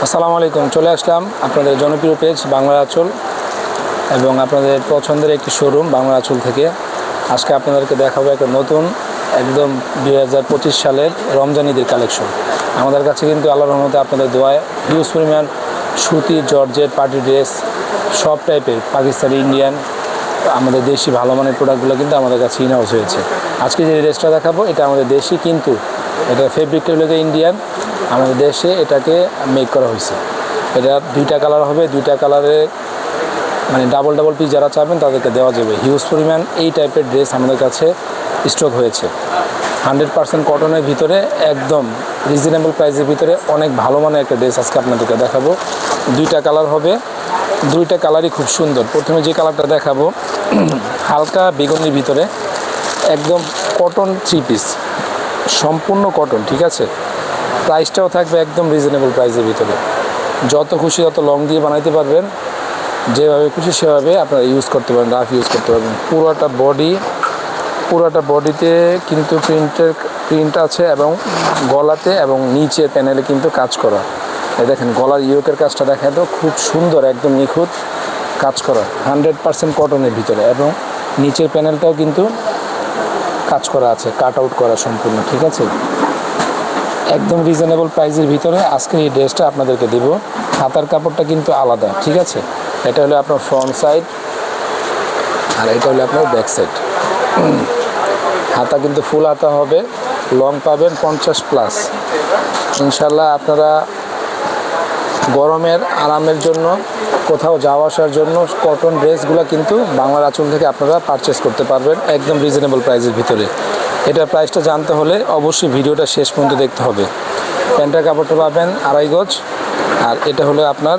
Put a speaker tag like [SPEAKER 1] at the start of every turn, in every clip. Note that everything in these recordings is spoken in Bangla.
[SPEAKER 1] আসসালামু আলাইকুম। চলে আসলাম আপনাদের জনপ্রিয় পেজ বাংলা আঁচল এবং আপনাদের পছন্দের একটি শোরুম বাংলা আঁচল থেকে। আজকে আপনাদেরকে দেখাবো একটা নতুন একদম 2025 সালের রমজান ঈদের কালেকশন। আমাদের কাছে কিন্তু আল্লাহর রহমতে আপনাদের দোয়ায় হিউজ পরিমাণ সুতি, জর্জেট, পার্টি ড্রেস সব টাইপের পাকিস্তানি, ইন্ডিয়ান, আমাদের দেশি ভালো মানের প্রোডাক্টগুলো কিন্তু আমাদের কাছে ইন হাউস হয়েছে। আজকে যে ড্রেসটা দেখাবো এটা আমাদের দেশি, কিন্তু এটা ফেব্রিকটা হলো ইন্ডিয়ান। আমাদের দেশে এটাকে মেক করা হয়েছে। এটা দুইটা কালার হবে, দুইটা কালারের মানে ডাবল পিস যারা চাবেন তাদেরকে দেওয়া যাবে। হিউজ পরিমাণ এই টাইপের ড্রেস আমাদের কাছে স্টক হয়েছে। 100% কটনের ভিতরে একদম রিজনেবল প্রাইসের ভিতরে অনেক ভালো মানের একটা ড্রেস আজকে আপনাদেরকে দেখাবো। দুইটা কালার হবে, দুইটা কালারই খুব সুন্দর। প্রথমে যে কালারটা দেখাবো হালকা বেগুনির ভিতরে একদম কটন 3 পিস, সম্পূর্ণ কটন, ঠিক আছে। প্রাইসটাও থাকবে একদম রিজনেবল প্রাইসের ভিতরে। যত খুশি তত লং দিয়ে বানাইতে পারবেন, যেভাবে খুশি সেভাবে আপনারা ইউজ করতে পারবেন, রাফ ইউজ করতে পারবেন। পুরোটা বডিতে কিন্তু প্রিন্ট আছে এবং গলাতে এবং নিচে প্যানেলে কিন্তু কাজ করা। এই দেখেন গলার ইয়োকের কাজটা দেখা তো খুব সুন্দর, একদম নিখুঁত কাজ করা, 100% কটনের ভিতরে, এবং নিচের প্যানেলটাও কিন্তু কাজ করা আছে, কাট আউট করা সম্পূর্ণ, ঠিক আছে। একদম রিজনেবল প্রাইসের ভিতরে আজকে এই ড্রেসটা আপনাদেরকে দেব। হাতার কাপড়টা কিন্তু আলাদা, ঠিক আছে। এটা হলো আপনার ফ্রন্ট সাইড আর এটা হলো আপনার ব্যাক সাইড। হাতা কিন্তু ফুল হাতা হবে, লং পাবেন 50+। ইনশাল্লাহ আপনারা গরমের আরামের জন্য, কোথাও যাওয়া আসার জন্য কটন ড্রেসগুলো কিন্তু বাংলার আঁচল থেকে আপনারা পারচেস করতে পারবেন একদম রিজনেবল প্রাইসের ভিতরে। এটার প্রাইসটা জানতে হলে অবশ্যই ভিডিওটা শেষ পর্যন্ত দেখতে হবে। প্যান্টের কাপড়টা পাবেন 2.5 গজ, আর এটা হলো আপনার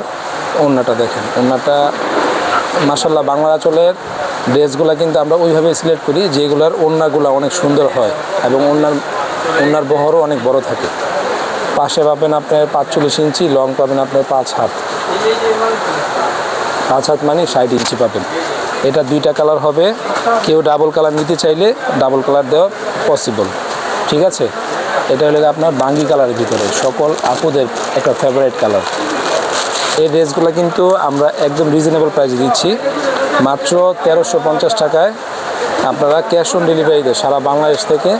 [SPEAKER 1] ওড়নাটা। দেখেন ওড়নাটা মাশাআল্লাহ বাংলার আঁচলের ড্রেসগুলো কিন্তু আমরা ওইভাবে সিলেক্ট করি যেগুলোর ওড়নাগুলো অনেক সুন্দর হয় এবং ওড়নার বহরও অনেক বড় থাকে। পাশে পাবেন আপনার 45 ইঞ্চি, লং পাবেন আপনার 5 হাত মানে 60 ইঞ্চি পাবেন। এটা দুইটা কালার হবে, কেউ ডাবল কালার নিতে চাইলে ডাবল কালার দেওয়া পসিবল, ঠিক আছে। এটা হলো আপনার বাঙ্গি কালারের ভিতরে সকল আপুদের একটা ফেভারিট কালার। এই ড্রেসগুলো কিন্তু আমরা একদম রিজনেবল প্রাইসে দিচ্ছি, মাত্র 1350 টাকায়। আপনারা ক্যাশ অন ডেলিভারিতে সারা বাংলাদেশ থেকে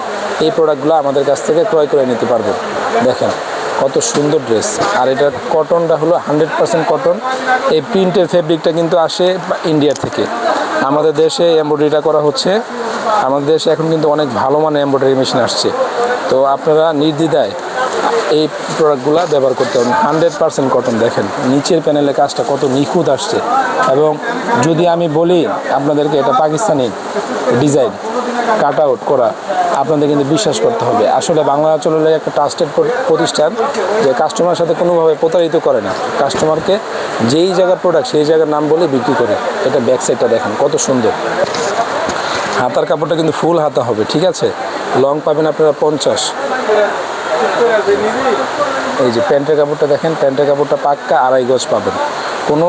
[SPEAKER 1] এই প্রোডাক্টগুলো আমাদের কাছ থেকে ক্রয় করে নিতে পারবেন। দেখেন কত সুন্দর ড্রেস, আর এটা কটনটা হলো 100% কটন। এই প্রিন্টের ফেব্রিকটা কিন্তু আসে ইন্ডিয়া থেকে, আমাদের দেশে এমব্রয়ডারিটা করা হচ্ছে। আমাদের দেশে এখন কিন্তু অনেক ভালো মানের এমব্রয়ডারি মেশিন আসছে, তো আপনারা নির্দ্বিধায় এই প্রোডাক্টগুলো ব্যবহার করতে পারেন। 100% কটন। দেখেন নিচের প্যানেলে কাজটা কত নিখুঁত আসছে, এবং যদি আমি বলি আপনাদেরকে এটা পাকিস্তানি ডিজাইন কাট আউট করা, আপনাদের কিন্তু বিশ্বাস করতে হবে। আসলে বাংলা আঁচল হলো একটা ট্রাস্টেড প্রতিষ্ঠান, যে কাস্টমারের সাথে কোনোভাবে প্রতারিত করে না। কাস্টমারকে যেই জায়গার প্রোডাক্ট সেই জায়গার নাম বলে বিক্রি করে। এটা ব্যাক সাইডটা দেখেন কত সুন্দর। হাতার কাপড়টা কিন্তু ফুল হাতা হবে, ঠিক আছে। লং পাবেন আপনারা 50। এই যে প্যান্টের কাপড়টা দেখেন, প্যান্টের কাপড়টা পাক্কা 2.5 গজ পাবেন, কোনো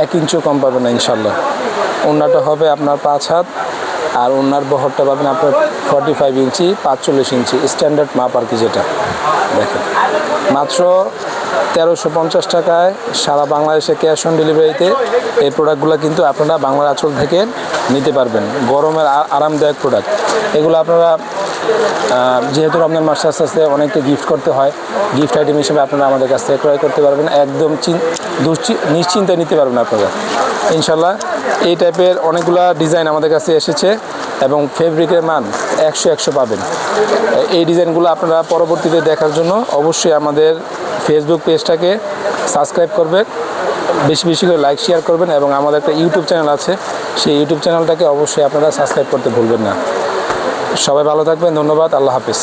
[SPEAKER 1] 1 ইঞ্চিও কম পাবেন না ইনশাল্লাহ। ওড়নাটা হবে আপনার 5 হাত, আর ওড়নার বহরটা পাবেন আপনার 45 ইঞ্চি, 45 ইঞ্চি স্ট্যান্ডার্ড মাপ আর কি, যেটা দেখেন মাত্র 1350 টাকায় সারা বাংলাদেশে ক্যাশ অন ডেলিভারিতে এই প্রোডাক্টগুলো কিন্তু আপনারা বাংলার আঁচল থেকে নিতে পারবেন। গরমের আরামদায়ক প্রোডাক্ট এগুলো। আপনারা যেহেতু রমজান মাস আস্তে আস্তে অনেককে গিফট করতে হয়, গিফট আইটেম হিসেবে আপনারা আমাদের কাছ থেকে ক্রয় করতে পারবেন, একদম নিশ্চিন্তায় নিতে পারবেন আপনারা ইনশাল্লাহ। এই টাইপের অনেকগুলো ডিজাইন আমাদের কাছে এসেছে এবং ফেব্রিকের মান 100 পাবেন। এই ডিজাইনগুলো আপনারা পরবর্তীতে দেখার জন্য অবশ্যই আমাদের ফেসবুক পেজটাকে সাবস্ক্রাইব করবেন, বেশি করে লাইক শেয়ার করবেন, এবং আমাদের একটা ইউটিউব চ্যানেল আছে, সেই ইউটিউব চ্যানেলটাকে অবশ্যই আপনারা সাবস্ক্রাইব করতে ভুলবেন না। সবাই ভালো থাকবেন, ধন্যবাদ, আল্লাহ হাফেজ।